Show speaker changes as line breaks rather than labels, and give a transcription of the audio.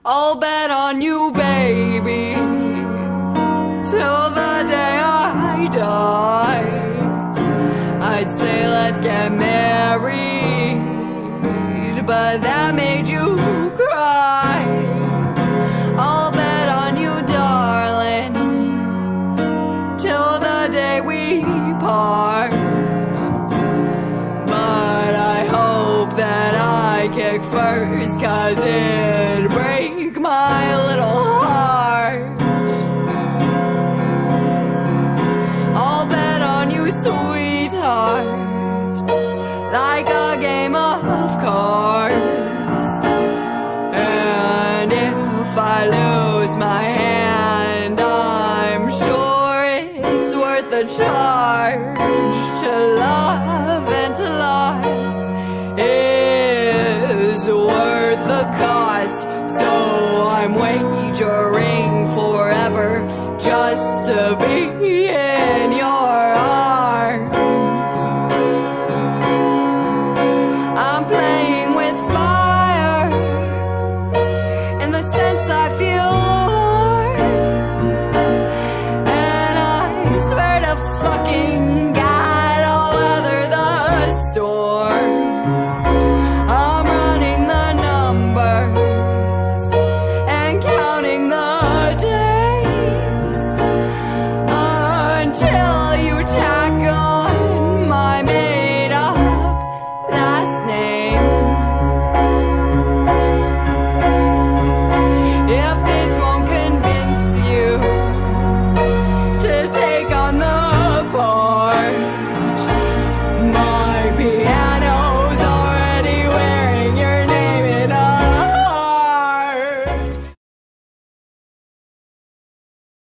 I'll bet on you, baby, till the day I die. I'd say let's get married, but that made you cry. I'll bet on you, darling, till the day we part. But I hope that I kick first, 'cause it'd break my little heart. I'll bet on you, sweetheart, like a game of cards. And if I lose my hand, I'm sure it's worth the charge. To love and to loss is worth the cost. So I'm wagering forever just to be in your arms. I'm playing